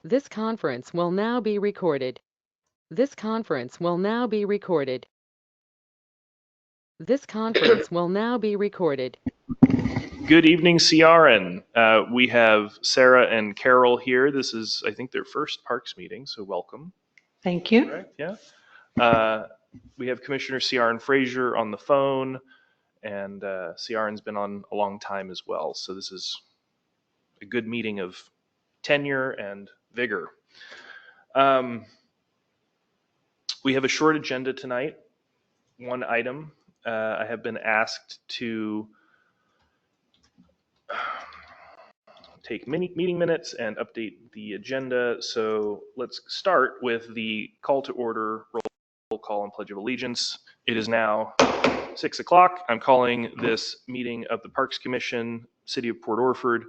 This conference will now be recorded. This conference will now be recorded. This conference will now be recorded. Good evening, CRN. We have Sarah and Carol here. This is, I think, their first Parks meeting, so welcome. Thank you. Correct? Yeah. We have Commissioner CRN Frazier on the phone, and CRN's been on a long time as well. So this is a good meeting of tenure and vigor. We have a short agenda tonight. One item. I have been asked to take meeting minutes and update the agenda. So let's start with the call to order, roll call, and Pledge of Allegiance. It is now 6 o'clock. I'm calling this meeting of the Parks Commission, City of Port Orford,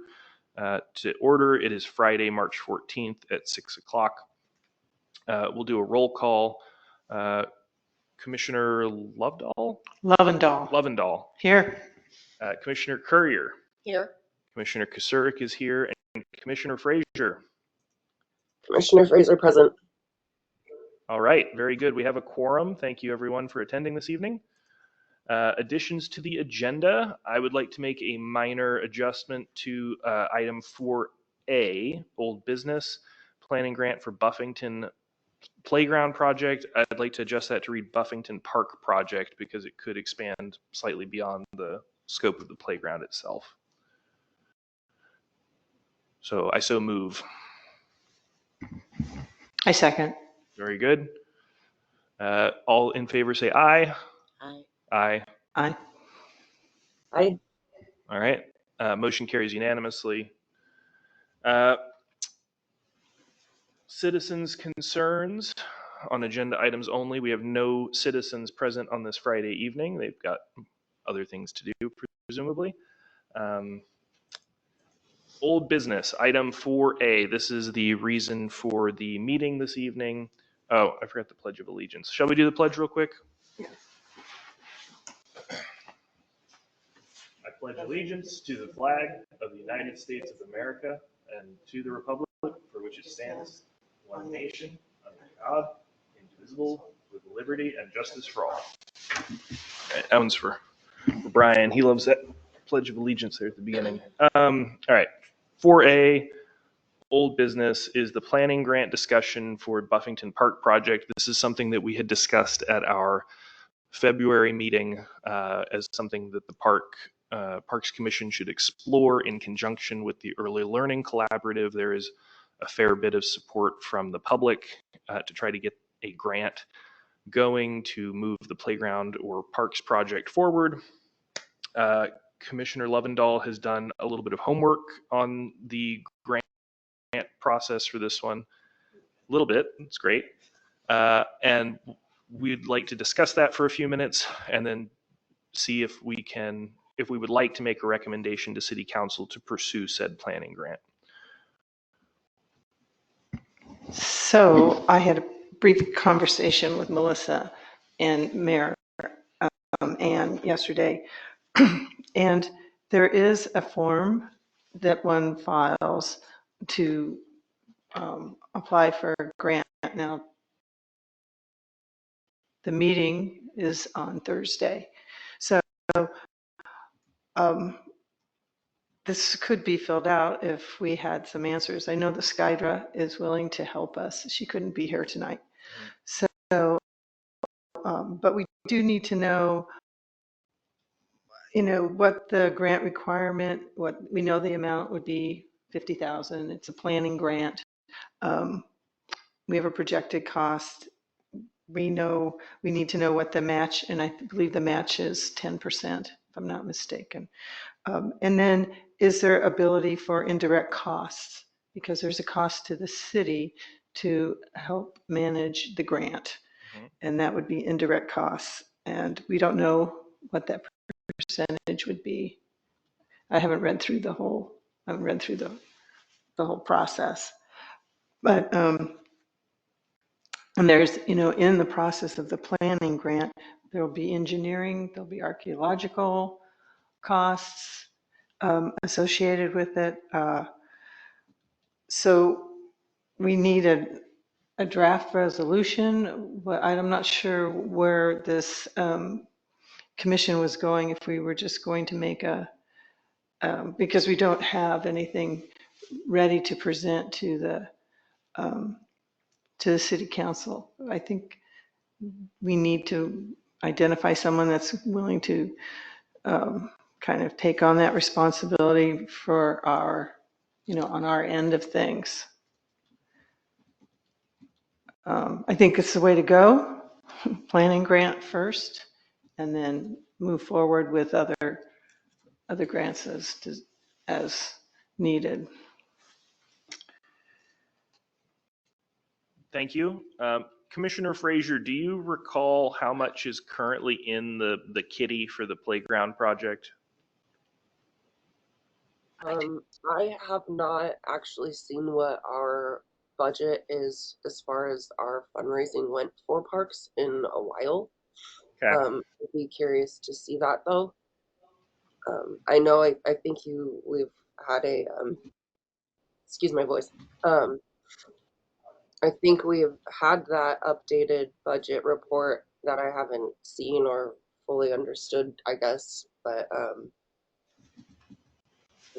to order. It is Friday, March 14th at 6 o'clock. We'll do a roll call. Commissioner Lovedahl? Lovendahl. Here. Commissioner Currier. Here. Commissioner Kusurik is here, and Commissioner Frazier. Commissioner Frazier present. All right, very good. We have a quorum. Thank you, everyone, for attending this evening. Additions to the agenda. I would like to make a minor adjustment to item 4A, old business, planning grant for Buffington Playground project. I'd like to adjust that to read Buffington Park project because it could expand slightly beyond the scope of the playground itself. So I so move. I second. Very good. All in favor say aye. Aye. Aye. Aye. Aye. All right. Motion carries unanimously. Citizens' concerns on agenda items only. We have no citizens present on this Friday evening. They've got other things to do, presumably. Old business, item 4A. This is the reason for the meeting this evening. Oh, I forgot the Pledge of Allegiance. Shall we do the pledge real quick? Yes. I pledge allegiance to the flag of the United States of America and to the republic for which it stands, one nation, under God, indivisible, with liberty and justice for all. All right, that one's for Brian. He loves that Pledge of Allegiance there at the beginning. All right, 4A, old business, is the planning grant discussion for Buffington Park project. This is something that we had discussed at our February meeting as something that the Parks Commission should explore in conjunction with the Early Learning Collaborative. There is a fair bit of support from the public to try to get a grant going to move the playground or parks project forward. Commissioner Lovendahl has done a little bit of homework on the grant process for this one. A little bit, it's great. And we'd like to discuss that for a few minutes and then see if we would like to make a recommendation to City Council to pursue said planning grant. So I had a brief conversation with Melissa and Mayor Ann yesterday, and there is a form that one files to apply for a grant. Now, the meeting is on Thursday, so this could be filled out if we had some answers. I know the Skydra is willing to help us. She couldn't be here tonight. So, but we do need to know, what the grant requirement, what we know the amount would be $50,000. It's a planning grant. We have a projected cost. We need to know what the match, and I believe the match is 10%, if I'm not mistaken. And then is there ability for indirect costs? Because there's a cost to the city to help manage the grant, and that would be indirect costs. And we don't know what that percentage would be. I haven't read through the whole process. But and there's, in the process of the planning grant, there'll be engineering, there'll be archaeological costs associated with it. So we need a draft resolution, but I'm not sure where this commission was going, if we were just going to make because we don't have anything ready to present to the city council. I think we need to identify someone that's willing to kind of take on that responsibility for on our end of things. I think it's the way to go. Planning grant first, and then move forward with other grants as needed. Thank you. Commissioner Frazier, do you recall how much is currently in the kitty for the playground project? I have not actually seen what our budget is as far as our fundraising went for parks in a while. Okay. I'd be curious to see that though. I know I think we've had excuse my voice. I think we've had that updated budget report that I haven't seen or fully understood, I guess, but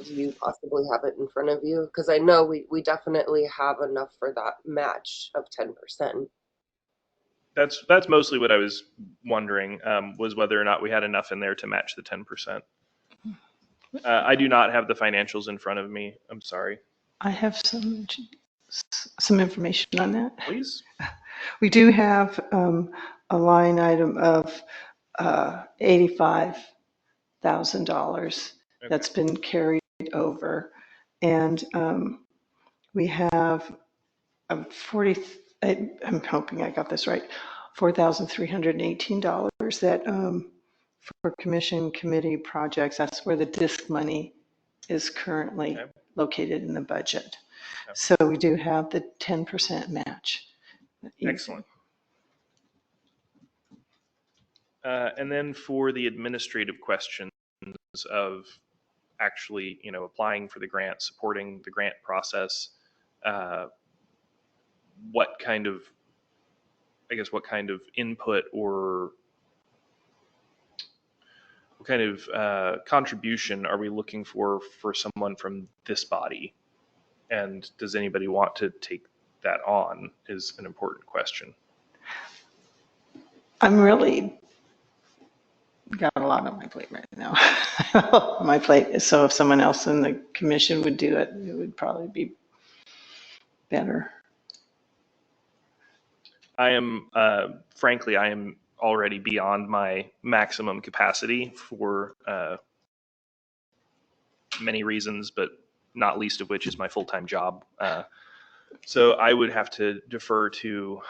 do you possibly have it in front of you? Because I know we definitely have enough for that match of 10%. That's mostly what I was wondering, was whether or not we had enough in there to match the 10%. I do not have the financials in front of me. I'm sorry. I have some information on that. Please. We do have a line item of $85,000 that's been carried over, and we have I'm hoping I got this right, $4,318 that for commission committee projects. That's where the DISC money is currently located in the budget. So we do have the 10% match. Excellent. And then for the administrative questions of actually, applying for the grant, supporting the grant process, what kind of input or what kind of contribution are we looking for someone from this body? And does anybody want to take that on is an important question. I'm really got a lot on my plate right now. My plate. So if someone else in the commission would do it, it would probably be better. Frankly, I am already beyond my maximum capacity for many reasons, but not least of which is my full-time job. So I would have to defer to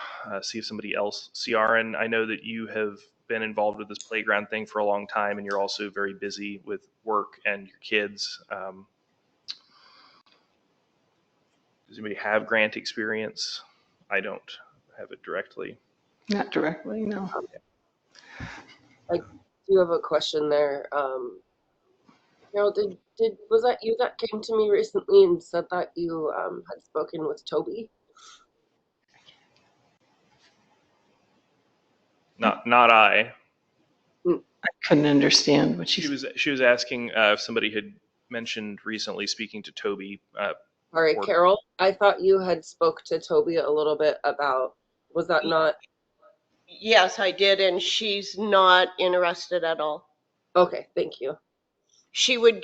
see if somebody else. Ciaran, I know that you have been involved with this playground thing for a long time, and you're also very busy with work and your kids. Does anybody have grant experience? I don't have it directly. Not directly, no. I do have a question there. Carol, was that you that came to me recently and said that you had spoken with Toby? Not I. I couldn't understand what she was asking if somebody had mentioned recently speaking to Toby. All right, Carol, I thought you had spoke to Toby a little bit about, was that not? Yes, I did, and she's not interested at all. Okay, thank you. She would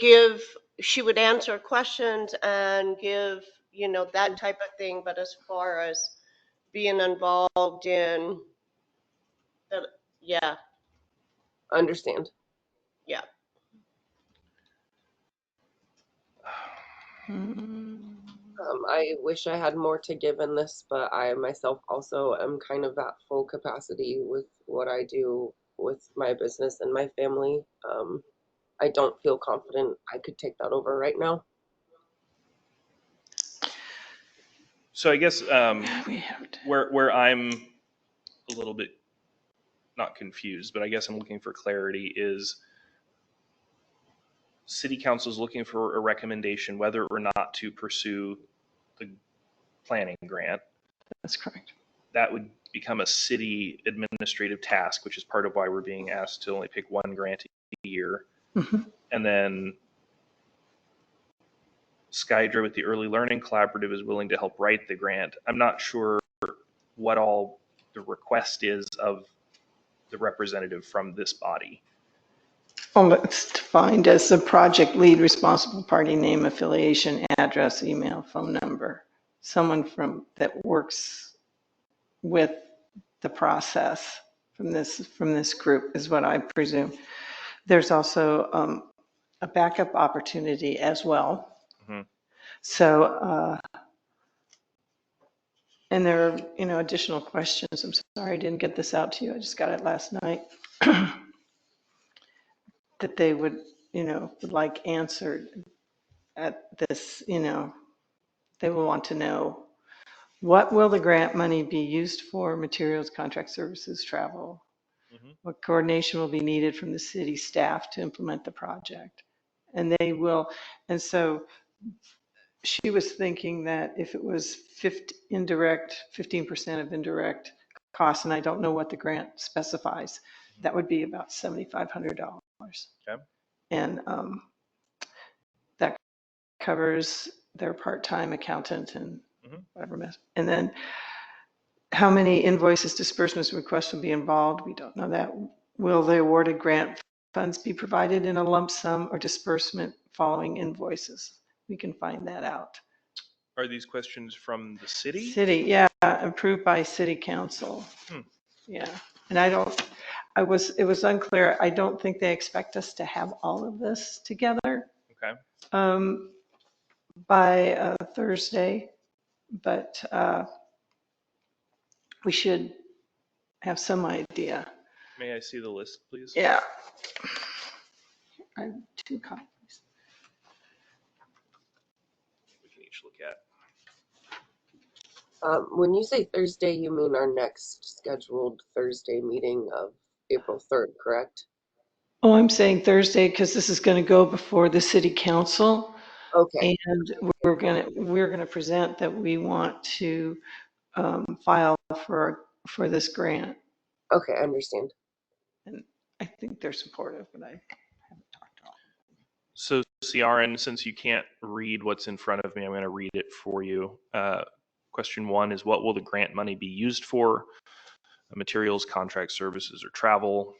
answer questions and give, that type of thing, but as far as being involved in, yeah. Understand. Yeah. I wish I had more to give in this, but I myself also am kind of at full capacity with what I do with my business and my family. I don't feel confident I could take that over right now. So I guess where I'm a little bit not confused, but I guess I'm looking for clarity is City Council is looking for a recommendation whether or not to pursue the planning grant. That's correct. That would become a city administrative task, which is part of why we're being asked to only pick one grant a year. Mhm. And then Skydra with the Early Learning Collaborative is willing to help write the grant. I'm not sure what all the request is of the representative from this body. Well, it's defined as the project lead, responsible party name, affiliation, address, email, phone number. Someone that works with the process from this group is what I presume. There's also a backup opportunity as well. Mhm. So, and there are, additional questions. I'm sorry I didn't get this out to you. I just got it last night. That they would like answered at this, they will want to know, what will the grant money be used for? Materials, contract services, travel? Mhm. What coordination will be needed from the city staff to implement the project? And they will, and so she was thinking that if it was 15% of indirect costs, and I don't know what the grant specifies, that would be about $7,500. Okay. And that covers their part-time accountant and Mhm. whatever mess. And then how many invoices, disbursements, requests will be involved? We don't know that. Will the awarded grant funds be provided in a lump sum or disbursement following invoices? We can find that out. Are these questions from the city? City, yeah, approved by city council. Yeah, and it was unclear. I don't think they expect us to have all of this together Okay. by Thursday, but we should have some idea. May I see the list, please? Yeah. I have 2 copies. We can each look at. When you say Thursday, you mean our next scheduled Thursday meeting of April 3rd, correct? Oh, I'm saying Thursday because this is going to go before the city council, Okay, and we're going to present that we want to file for this grant. okay, I understand. And I think they're supportive, but I haven't talked to all. So, Ciaran, since you can't read what's in front of me, I'm going to read it for you. Question 1 is, what will the grant money be used for? Materials, contract services, or travel?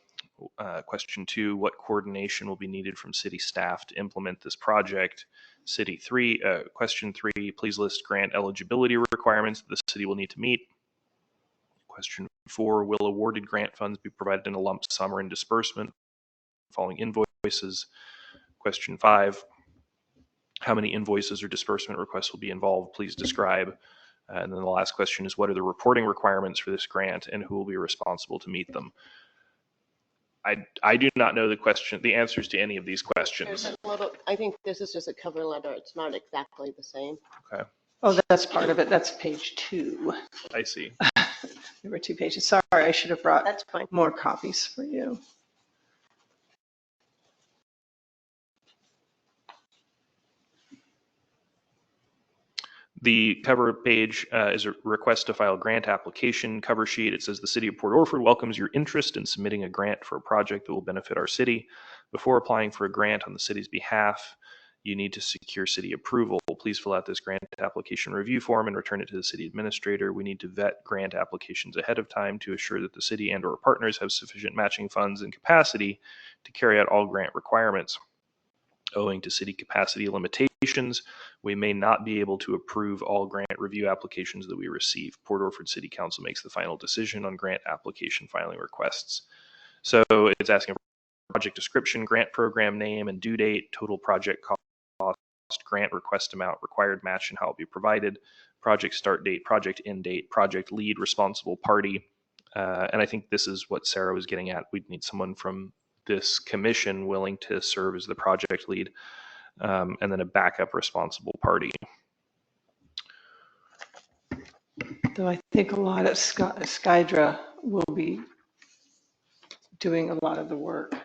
Question 2, what coordination will be needed from city staff to implement this project? Question 3, please list grant eligibility requirements that the city will need to meet. Question 4, will awarded grant funds be provided in a lump sum or in disbursement following invoices? Question 5, how many invoices or disbursement requests will be involved? Please describe. And then the last question is, what are the reporting requirements for this grant and who will be responsible to meet them? I do not know the answers to any of these questions. There's a little, I think this is just a cover letter. It's not exactly the same. Okay, Oh, that's part of it. That's page 2. I see. There were 2 pages. Sorry, I should have brought That's fine. more copies for you. The cover page is a request to file grant application cover sheet. It says the City of Port Orford welcomes your interest in submitting a grant for a project that will benefit our city. Before applying for a grant on the city's behalf, you need to secure city approval. Please fill out this grant application review form and return it to the city administrator. We need to vet grant applications ahead of time to assure that the city and/or partners have sufficient matching funds and capacity to carry out all grant requirements. Owing to city capacity limitations, we may not be able to approve all grant review applications that we receive. Port Orford City Council makes the final decision on grant application filing requests. So it's asking for project description, grant program name and due date, total project cost, grant request amount, required match and how it will be provided, project start date, project end date, project lead, responsible party. And I think this is what Sarah was getting at. We'd need someone from this commission willing to serve as the project lead, and then a backup responsible party. Though I think a lot of Skydra will be doing a lot of the work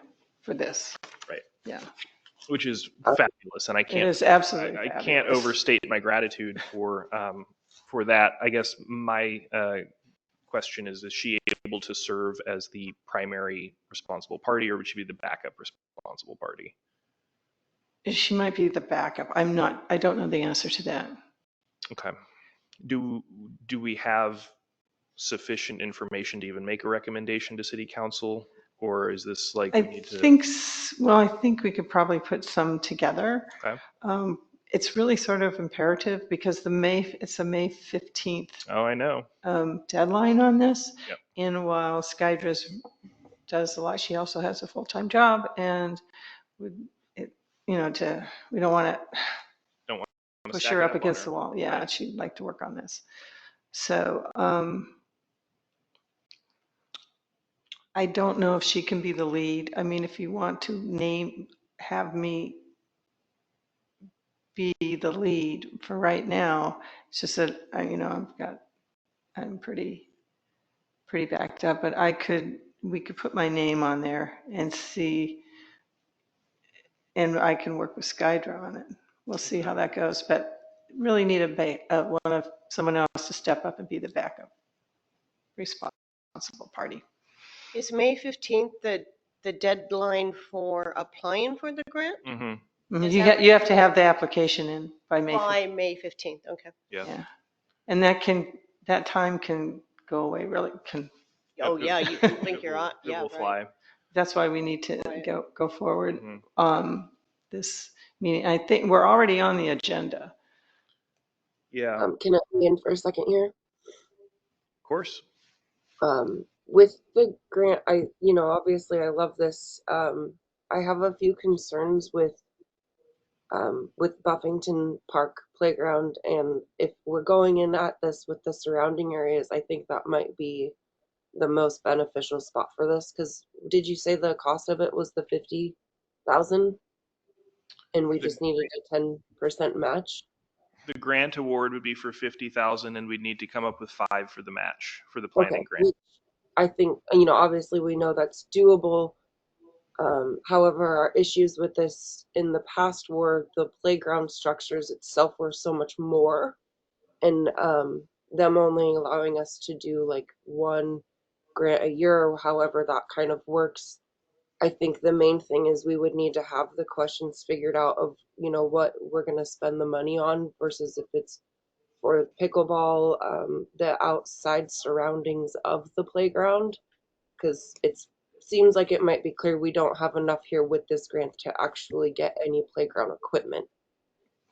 for this. Right. Yeah. Which is fabulous, and I It can't is absolutely I can't fabulous. overstate my gratitude for for that, I guess my question is she able to serve as the primary responsible party, or would she be the backup responsible party? She might be the backup. I don't know the answer to that. Okay. Do we have sufficient information to even make a recommendation to city council, or is this like we need to? I think we could probably put some together. Okay. It's really sort of imperative because it's a May 15th Oh, I know. deadline on this. Yep. And while Skydra does a lot, she also has a full-time job, and we don't want to Don't want to push stack her it up on against her. the wall. Yeah, Right. she'd like to work on this. So I don't know if she can be the lead. I mean, if you want to have me be the lead for right now, it's just that I'm pretty backed up, but we could put my name on there and see, and I can work with Skydra on it. We'll see how that goes, but really need someone else to step up and be the backup responsible party. Is May 15th the deadline for applying for the grant? Mm-hmm. Is You that you have to have the application in by May 15th. By May 15th, okay. Yeah. And that time can go away really can. Oh, yeah, you can blink It your will- eye. It Yeah, will right. fly. That's why we need to Right. go forward. Mhm. This meeting, I think we're already on the agenda. Yeah, Can I be in for a second here? of course. With the grant, obviously I love this. I have a few concerns with Buffington Park Playground, and if we're going in at this with the surrounding areas, I think that might be the most beneficial spot for this. Because did you say the cost of it was the 50,000, and we just needed a 10% match? The grant award would be for 50,000, and we'd need to come up with 5 for the match for the planning grant. Which I think, obviously we know that's doable. However, our issues with this in the past were the playground structures itself were so much more, and them only allowing us to do like one grant a year, however that kind of works. I think the main thing is we would need to have the questions figured out of, what we're going to spend the money on versus if it's for pickleball, the outside surroundings of the playground, because it seems like it might be clear we don't have enough here with this grant to actually get any playground equipment.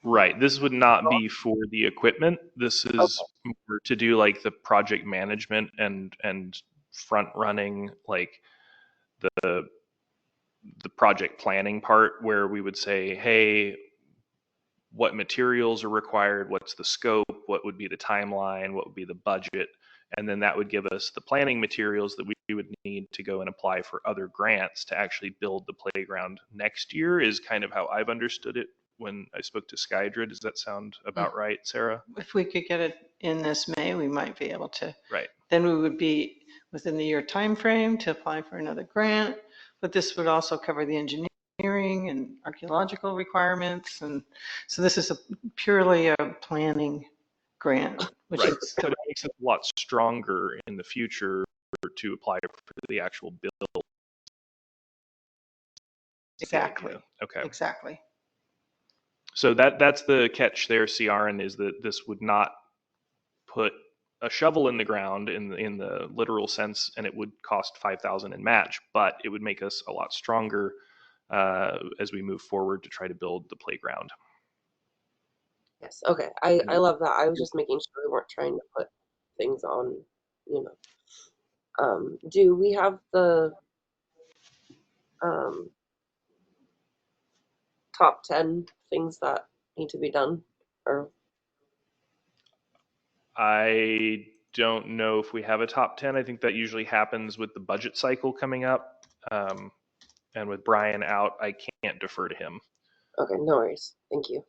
Right. This would not be for the equipment. This is more to do like the project management and front running, like the project planning part, where we would say, hey, what materials are required, what's the scope, what would be the timeline, what would be the budget, and then that would give us the planning materials that we would need to go and apply for other grants to actually build the playground next year, is kind of how I've understood it when I spoke to Skydra. Does that sound about right, Sarah? If we could get it in this May, we might be able to. Right. Then we would be within the year time frame to apply for another grant, but this would also cover the engineering and archaeological requirements, and so this is purely a planning grant, which Right. is But it makes it a lot stronger in the future to apply for the actual bill. exactly. Okay. Exactly. So that's the catch there, Ciaran, is that this would not put a shovel in the ground in the literal sense, and it would cost 5,000 in match, but it would make us a lot stronger as we move forward to try to build the playground. Yes. Okay. I love that. I was just making sure we weren't trying to put things on, do we have the top 10 things that need to be done? Or I don't know if we have a top 10. I think that usually happens with the budget cycle coming up. And with Brian out, I can't defer to him. okay, no worries. Thank you.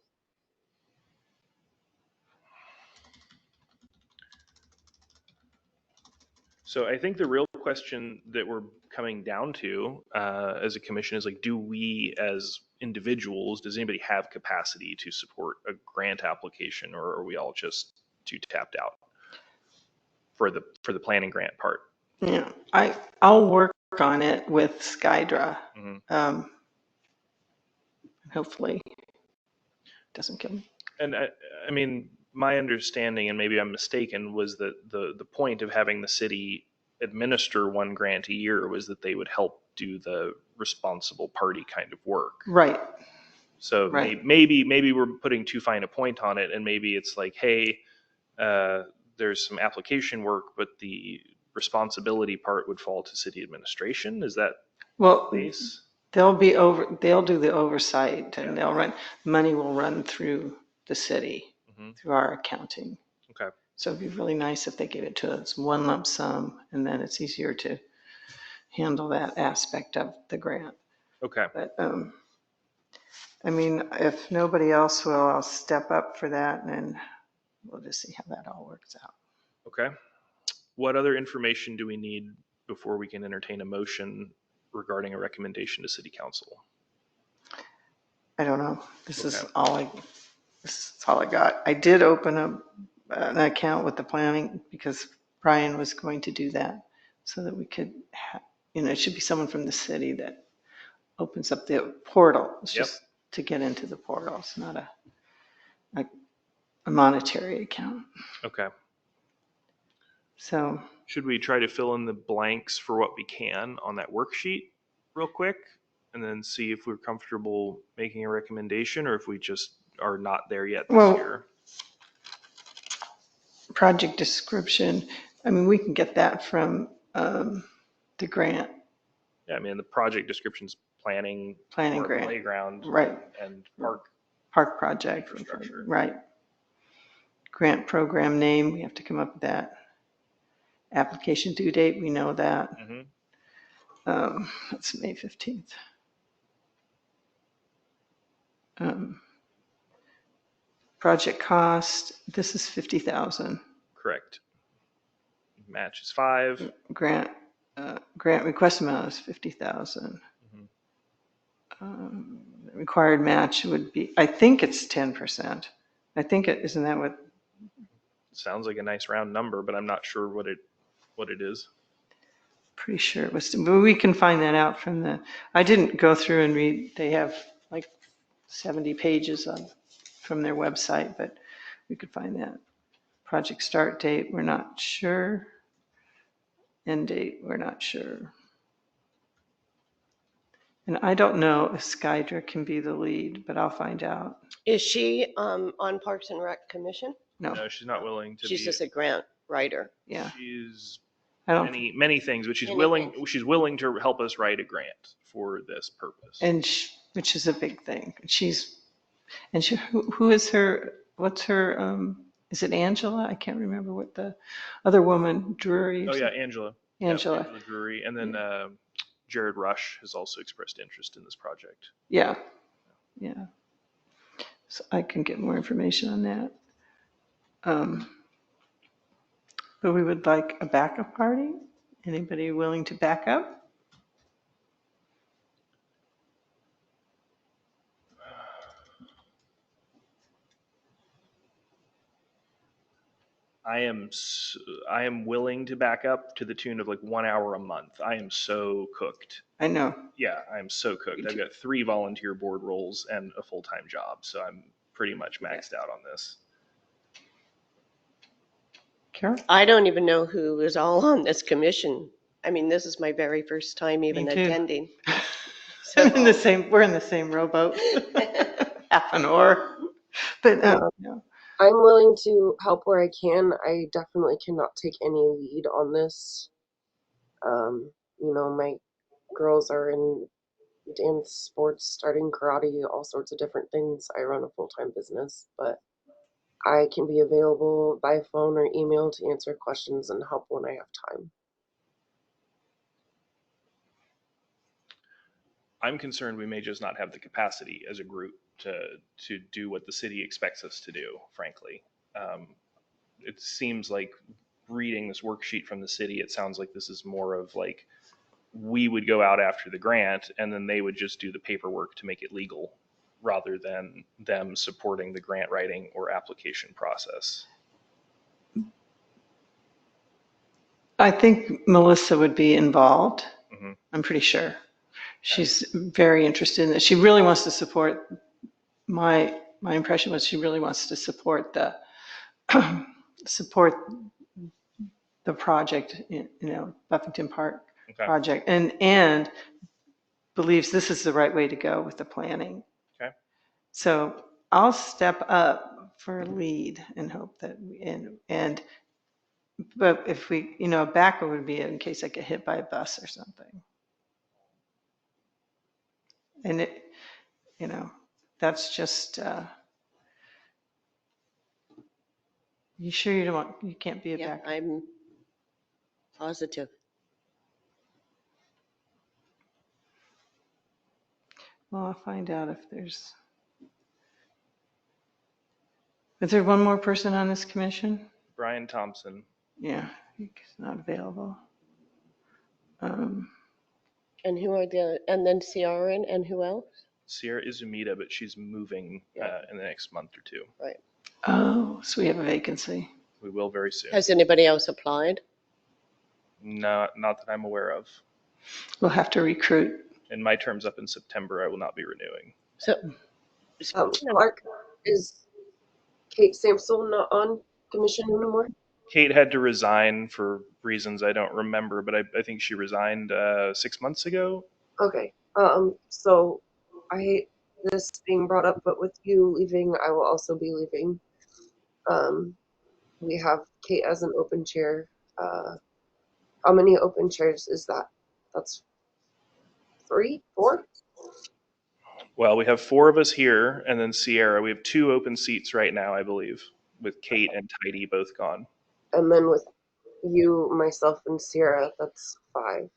So I think the real question that we're coming down to as a commission is like, do we as individuals, does anybody have capacity to support a grant application, or are we all just too tapped out for the planning grant part. Yeah, I'll work on it with Skydra. Mhm. Hopefully it doesn't kill me. And I mean, my understanding, and maybe I'm mistaken, was that the point of having the city administer one grant a year was that they would help do the responsible party kind of work. Right, So Right. maybe we're putting too fine a point on it, and maybe it's like, hey, there's some application work, but the responsibility part would fall to city administration. Is that well, the case? they'll do the oversight and money will run through the city, Hmm. through our accounting. Okay. So it'd be really nice if they gave it to us one lump sum, and then it's easier to handle that aspect of the grant. Okay. But, I mean, if nobody else will, I'll step up for that, and then we'll just see how that all works out. Okay. What other information do we need before we can entertain a motion regarding a recommendation to city council? I don't know. This is Okay. all I got. I did open an account with the planning because Brian was going to do that so that we could, it should be someone from the city that opens up the portal. It's Yep. just to get into the portal. It's not a monetary account. Okay. So, Should we try to fill in the blanks for what we can on that worksheet real quick and then see if we're comfortable making a recommendation, or if we just are not there yet this Well- year? project description, I mean, we can get that from the grant, Yeah, I mean, the project description's planning planning for grant, playground right, and park. park project. Infrastructure. Right. Grant program name, we have to come up with that. Application due date, we know that. Mm-hmm. That's May 15th. Project cost, this is 50,000. Correct. Match is 5. Grant request amount is 50,000. Mhm. Required match would be, I think it's 10%. I think isn't that what, Sounds like a nice round number, but I'm not sure what it is. pretty sure it was, but we can find that out from I didn't go through and read, they have like 70 pages from their website, but we could find that. Project start date, we're not sure. End date, we're not sure. And I don't know if Skydra can be the lead, but I'll find out. Is she on Parks and Rec Commission? No, No, she's not willing to She's be. just a grant writer. yeah, She's I don't, many things, but she's Many willing. things. She's willing to help us write a grant for this purpose. and which is a big thing. Who is her, what's her, is it Angela? I can't remember what the other woman, Drury. or Oh yeah, something. Angela. Angela, Angela Drury, and then Jared Rush has also expressed interest in this project. yeah. So I can get more information on that. But we would like a backup party. Anybody willing to back up? I am willing to back up to the tune of like 1 hour a month. I am so cooked. I know. Yeah, I am so cooked. I've got 3 volunteer board roles and a full-time job, so I'm pretty much maxed out on this. Carol? I don't even know who is all on this commission. I mean, this is my very first time even Me too. attending. We're in the same rowboat. Half an oar. But no. I'm willing to help where I can. I definitely cannot take any lead on this. My girls are in dance, sports, starting karate, all sorts of different things. I run a full-time business, but I can be available by phone or email to answer questions and help when I have time. I'm concerned we may just not have the capacity as a group to do what the city expects us to do, frankly. It seems like reading this worksheet from the city, it sounds like this is more of like we would go out after the grant and then they would just do the paperwork to make it legal rather than them supporting the grant writing or application process. I think Melissa would be involved. Mhm. I'm pretty sure. She's very interested in this. She really wants to support, my impression was she really wants to support the, support the project, Buffington Park Okay. project, and believes this is the right way to go with the planning. Okay. So I'll step up for a lead and hope that, but if we, a backup would be in case I get hit by a bus or something. And that's just, you sure you can't be a Yeah, backup? I'm positive. Well, I'll find out if is there one more person on this commission? Brian Thompson. Yeah, he's not available. And and then CRN and who else? Sierra Izumida, but she's moving in the next month or two. Right. Oh, so we have a vacancy. We will very soon. Has anybody else applied? Not that I'm aware of. We'll have to recruit. And my term's up in September. I will not be renewing. So, Mark, is Kate Sampson not on commission anymore? Kate had to resign for reasons I don't remember, but I think she resigned 6 months ago. Okay. So I hate this being brought up, but with you leaving, I will also be leaving. We have Kate as an open chair. How many open chairs is that? That's 3, 4? Well, we have 4 of us here, and then Sierra. We have 2 open seats right now, I believe, with Kate and Tidy both gone. And then with you, myself, and Sierra, that's 5.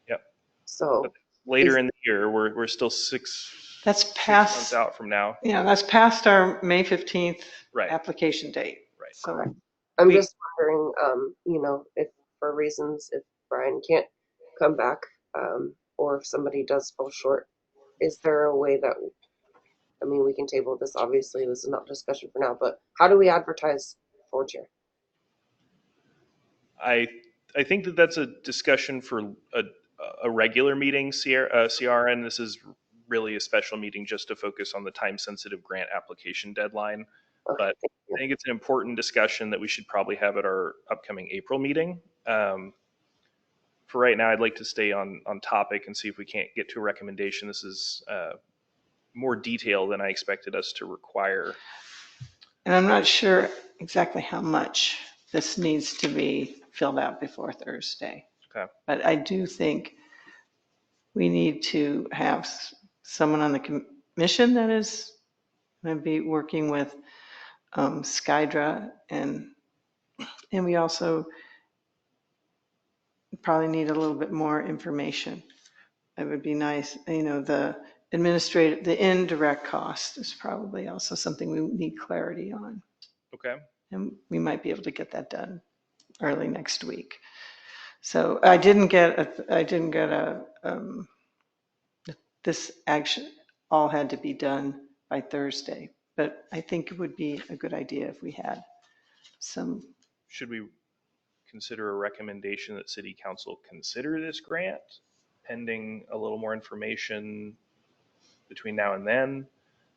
Yep. So Later in the year, we're still 6 That's 6 past, months out from now. that's past our May 15th Right. application date. Right. So I'm we- just wondering, if for reasons, if Brian can't come back, or if somebody does fall short, is there a way that, we can table this, obviously, this is not discussion for now, but how do we advertise for chair? I think that's a discussion for a regular meeting, CRN. This is really a special meeting just to focus on the time-sensitive grant application deadline. Okay, But thank you. I think it's an important discussion that we should probably have at our upcoming April meeting. For right now, I'd like to stay on topic and see if we can't get to a recommendation. This is more detail than I expected us to require. And I'm not sure exactly how much this needs to be filled out before Thursday. Okay. But I do think we need to have someone on the commission that is going to be working with Skydra, and we also probably need a little bit more information. It would be nice, the indirect cost is probably also something we need clarity on. Okay. And we might be able to get that done early next week. So I didn't get this action all had to be done by Thursday, but I think it would be a good idea if we had some. Should we consider a recommendation that City Council consider this grant pending a little more information between now and then?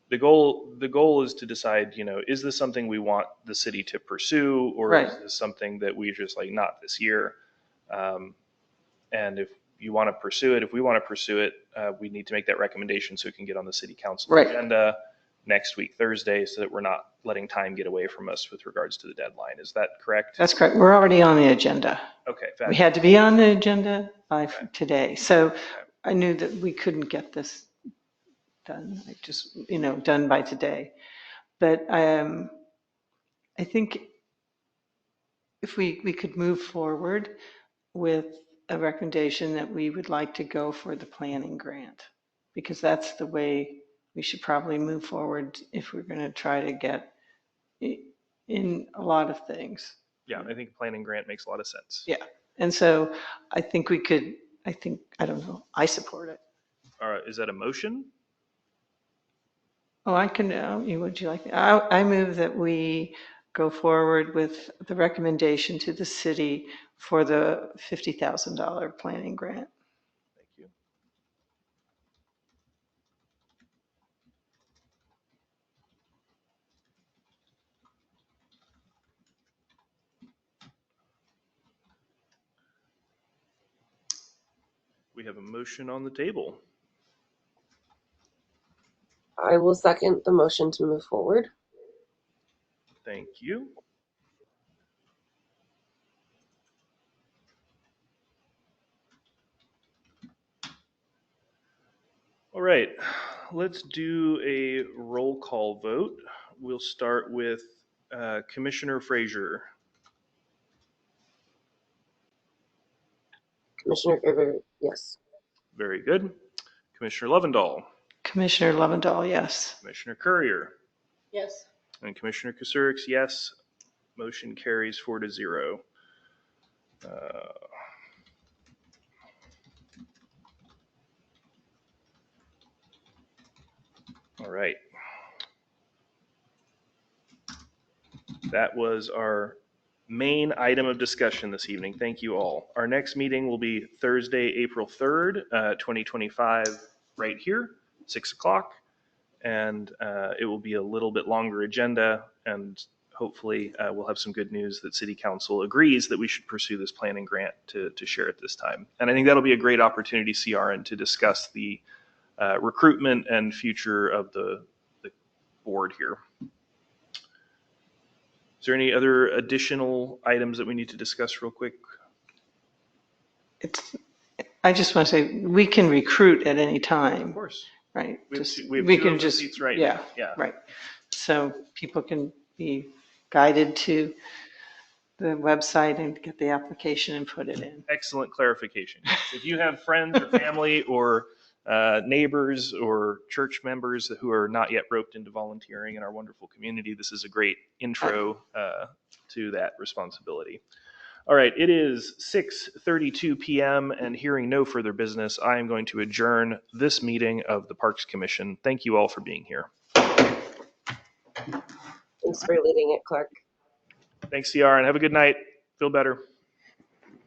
The goal is to decide, is this something we want the city to pursue, or Right. is this something that we just like, not this year? And if you want to pursue it, if we want to pursue it, we need to make that recommendation so it can get on the City Council Right. agenda next week, Thursday, so that we're not letting time get away from us with regards to the deadline. Is that correct? That's correct. We're already on the agenda. Okay. We Fabulous. had to be on the agenda by Okay. today. So I knew that we couldn't get this done, done by today. But I think if we could move forward with a recommendation that we would like to go for the planning grant, because that's the way we should probably move forward if we're going to try to get in a lot of things. Yeah, I think planning grant makes a lot of sense. Yeah. And so I think we could, I don't know, I support it. All right, is that a motion? Oh, I can, would you like, I move that we go forward with the recommendation to the city for the $50,000 planning grant. Thank you. We have a motion on the table. I will second the motion to move forward. Thank you. All right, let's do a roll call vote. We'll start with Commissioner Frazier. Commissioner Graber, yes. Very good. Commissioner Lovendall, Commissioner Lovendall, yes. Commissioner Courier, Yes. and Commissioner Kusurix, yes. Motion carries 4-0. All right. That was our main item of discussion this evening. Thank you all. Our next meeting will be Thursday, April 3rd, 2025, right here, 6 o'clock. And it will be a little bit longer agenda, and hopefully we'll have some good news that City Council agrees that we should pursue this planning grant to share at this time. And I think that'll be a great opportunity, CRN, to discuss the recruitment and future of the board here. Is there any other additional items that we need to discuss real quick? I just want to say, we can recruit at any time, Of course. right? We have Just- two, we have we two can open just- seats right yeah, now. Yeah. Right. So people can be guided to the website and get the application and put it in. Excellent clarification. If you have friends or family or neighbors or church members who are not yet roped into volunteering in our wonderful community, this is a great intro to that responsibility. All right, it is 6:32 p.m. and hearing no further business, I am going to adjourn this meeting of the Parks Commission. Thank you all for being here. Thanks for leading it, Clark. Thanks, CR, and have a good night. Feel better.